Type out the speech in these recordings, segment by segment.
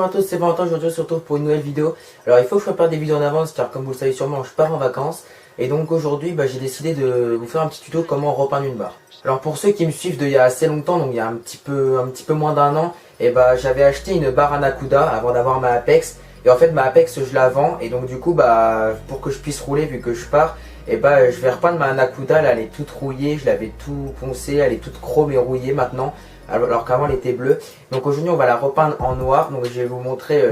à tous, c'est Valentin, aujourd'hui on se retrouve pour une nouvelle vidéo. Alors il faut que je prépare des vidéos en avance car comme vous le savez sûrement je pars en vacances. Et donc aujourd'hui j'ai décidé de vous faire un petit tuto comment repeindre une barre. Alors pour ceux qui me suivent d'il y a assez longtemps, donc il y a un petit peu moins d'un an, et j'avais acheté une barre Anacuda avant d'avoir ma Apex. Et en fait ma Apex je la vends et donc du coup pour que je puisse rouler vu que je pars, je vais repeindre ma Anacuda, là elle est toute rouillée, je l'avais tout poncée, elle est toute chrome et rouillée maintenant. Alors qu'avant elle était bleue. Donc aujourd'hui on va la repeindre en noir. Donc je vais vous montrer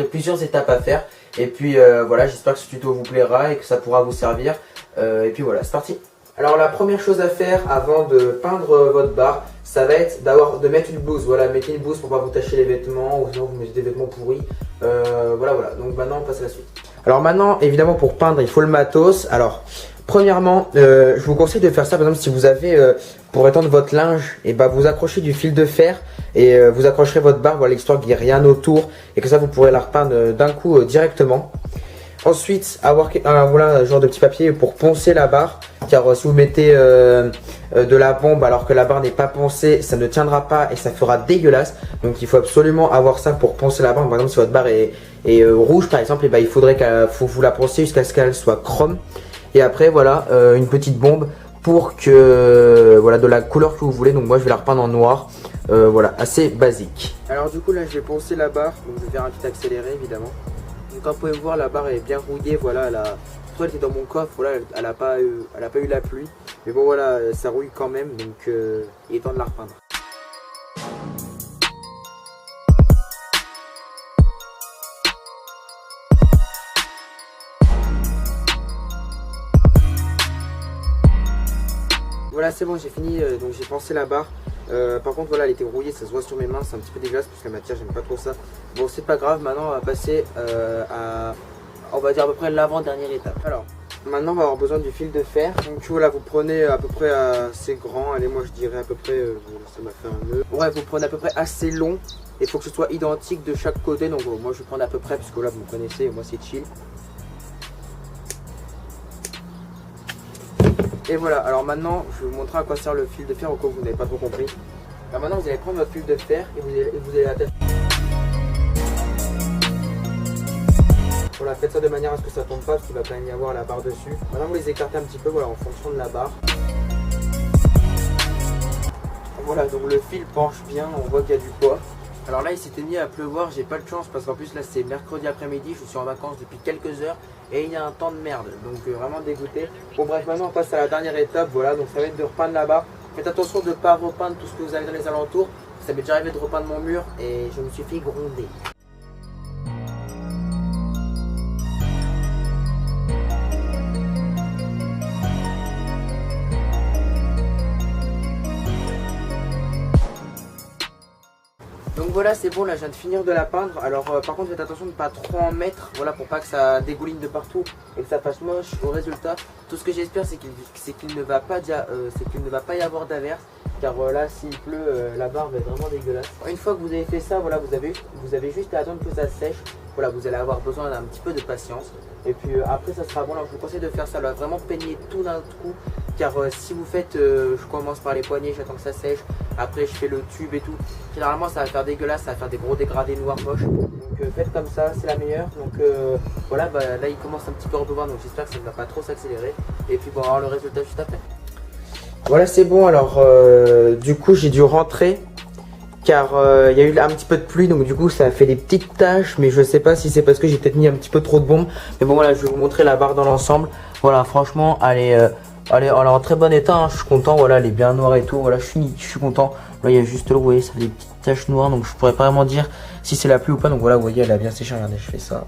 plusieurs étapes à faire. Et puis voilà, j'espère que ce tuto vous plaira et que ça pourra vous servir. Et puis voilà, c'est parti. Alors la première chose à faire avant de peindre votre barre, ça va être de mettre une blouse. Voilà, mettez une blouse pour pas vous tacher les vêtements ou sinon vous mettez des vêtements pourris. Voilà. Donc maintenant on passe à la suite. Alors maintenant évidemment pour peindre il faut le matos. Alors premièrement, je vous conseille de faire ça par exemple si vous avez pour étendre votre linge, et vous accrochez du fil de fer et vous accrocherez votre barre, voilà, histoire qu'il n'y ait rien autour et que ça vous pourrez la repeindre d'un coup directement. Ensuite, avoir voilà, un genre de petit papier pour poncer la barre, car si vous mettez de la bombe alors que la barre n'est pas poncée, ça ne tiendra pas et ça fera dégueulasse. Donc il faut absolument avoir ça pour poncer la barre. Par exemple si votre barre est rouge par exemple, il faudrait faut vous la poncer jusqu'à ce qu'elle soit chrome. Et après voilà, une petite bombe pour que voilà de la couleur que vous voulez. Donc moi je vais la repeindre en noir. Voilà, assez basique. Alors du coup là je vais poncer la barre, donc je vais faire un petit accéléré évidemment. Donc comme vous pouvez voir la barre est bien rouillée, voilà, elle était dans mon coffre, voilà, elle a pas eu la pluie. Mais bon voilà, ça rouille quand même, donc il est temps de la repeindre. Voilà, c'est bon, j'ai fini, donc j'ai pensé la barre. Par contre voilà, elle était rouillée, ça se voit sur mes mains, c'est un petit peu dégueulasse parce que la matière j'aime pas trop ça. Bon c'est pas grave, maintenant on va passer à, on va dire à peu près l'avant-dernière étape. Alors maintenant on va avoir besoin du fil de fer. Donc voilà, vous prenez à peu près assez grand, allez moi je dirais à peu près, ça m'a fait un nœud. Ouais, vous prenez à peu près assez long, il faut que ce soit identique de chaque côté. Donc moi je vais prendre à peu près, parce que là vous me connaissez, moi c'est chill. Et voilà, alors maintenant je vais vous montrer à quoi sert le fil de fer au cas où vous n'avez pas trop compris. Alors maintenant vous allez prendre votre fil de fer et vous allez l'attacher. Voilà, faites ça de manière à ce que ça tombe pas parce qu'il va quand même y avoir la barre dessus. Maintenant vous les écartez un petit peu, voilà, en fonction de la barre. Voilà, donc le fil penche bien, on voit qu'il y a du poids. Alors là il s'était mis à pleuvoir, j'ai pas de chance parce qu'en plus là c'est mercredi après-midi, je suis en vacances depuis quelques heures et il y a un temps de merde, donc vraiment dégoûté. Bon bref, maintenant on passe à la dernière étape, voilà, donc ça va être de repeindre la barre. Faites attention de ne pas repeindre tout ce que vous avez dans les alentours, ça m'est déjà arrivé de repeindre mon mur et je me suis fait gronder. Donc voilà, c'est bon, là je viens de finir de la peindre. Alors par contre faites attention de ne pas trop en mettre, voilà, pour pas que ça dégouline de partout et que ça fasse moche au résultat. Tout ce que j'espère c'est qu'il ne va pas y avoir d'averse, car là s'il pleut la barre va être vraiment dégueulasse. Une fois que vous avez fait ça, voilà, vous avez juste à attendre que ça sèche. Voilà, vous allez avoir besoin d'un petit peu de patience. Et puis après ça sera bon. Alors je vous conseille de faire ça, là, vraiment peigner tout d'un coup. Car si vous faites, je commence par les poignets, j'attends que ça sèche. Après je fais le tube et tout. Généralement ça va faire dégueulasse, ça va faire des gros dégradés noirs moches. Donc faites comme ça, c'est la meilleure. Donc voilà, là il commence un petit peu à repleuvoir. Donc j'espère que ça ne va pas trop s'accélérer. Et puis bon, on va avoir le résultat juste après. Voilà, c'est bon. Alors du coup j'ai dû rentrer. Car il y a eu un petit peu de pluie, donc du coup ça a fait des petites taches, mais je sais pas si c'est parce que j'ai peut-être mis un petit peu trop de bombes. Mais bon voilà, je vais vous montrer la barre dans l'ensemble. Voilà, franchement elle est en très bon état, hein. Je suis content, voilà, elle est bien noire et tout, voilà, je suis content. Là il y a juste là, vous voyez, ça fait des petites taches noires, donc je pourrais pas vraiment dire si c'est la pluie ou pas. Donc voilà, vous voyez, elle a bien séché, regardez, je fais ça,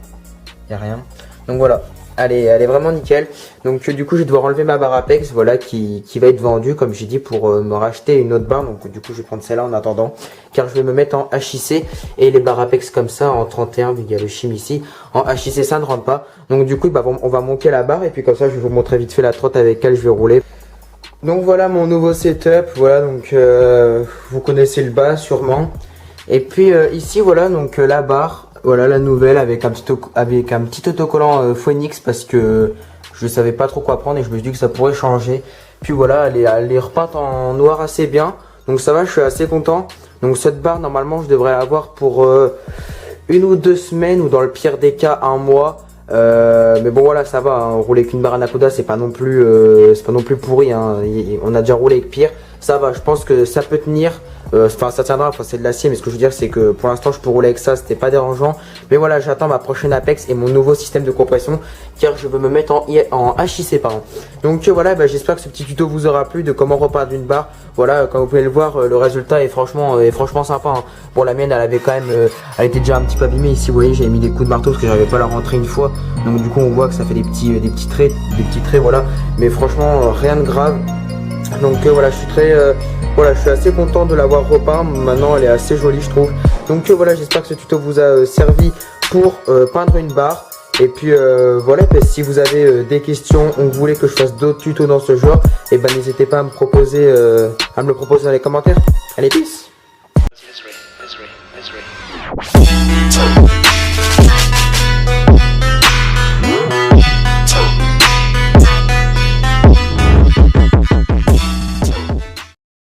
il n'y a rien. Donc voilà, elle est vraiment nickel. Donc du coup je vais devoir enlever ma barre Apex, voilà, qui va être vendue comme j'ai dit pour me racheter une autre barre. Donc du coup je vais prendre celle-là en attendant, car je vais me mettre en HIC. Et les barres Apex comme ça en 31, vu qu'il y a le chim ici, en HIC ça ne rentre pas. Donc du coup on va monter la barre et puis comme ça je vais vous montrer vite fait la trotte avec laquelle je vais rouler. Donc voilà mon nouveau setup, voilà, donc vous connaissez le bas sûrement. Et puis ici voilà, donc la barre, voilà la nouvelle avec un petit autocollant Phoenix, parce que je savais pas trop quoi prendre et je me suis dit que ça pourrait changer. Puis voilà, elle est repeinte en noir assez bien, donc ça va, je suis assez content. Donc cette barre normalement je devrais l'avoir pour 1 ou 2 semaines ou dans le pire des cas 1 mois. Mais bon voilà, ça va, hein. Rouler qu'une barre Anaconda c'est pas non plus pourri, hein. On a déjà roulé avec pire, ça va, je pense que ça peut tenir. Enfin ça tiendra, enfin c'est de l'acier, mais ce que je veux dire c'est que pour l'instant je peux rouler avec ça, c'était pas dérangeant. Mais voilà, j'attends ma prochaine Apex et mon nouveau système de compression car je veux me mettre en HIC pardon. Donc voilà, j'espère que ce petit tuto vous aura plu de comment repeindre une barre. Voilà, comme vous pouvez le voir, le résultat est franchement sympa, hein. Bon, la mienne elle avait quand même elle était déjà un petit peu abîmée ici, vous voyez, j'avais mis des coups de marteau parce que j'arrivais pas à la rentrer une fois. Donc du coup on voit que ça fait des petits traits, voilà. Mais franchement rien de grave. Donc voilà, je suis assez content de l'avoir repeint. Maintenant elle est assez jolie je trouve. Donc voilà, j'espère que ce tuto vous a servi pour peindre une barre. Et puis voilà, si vous avez des questions ou vous voulez que je fasse d'autres tutos dans ce genre, et n'hésitez pas à me le proposer dans les commentaires. Allez, peace.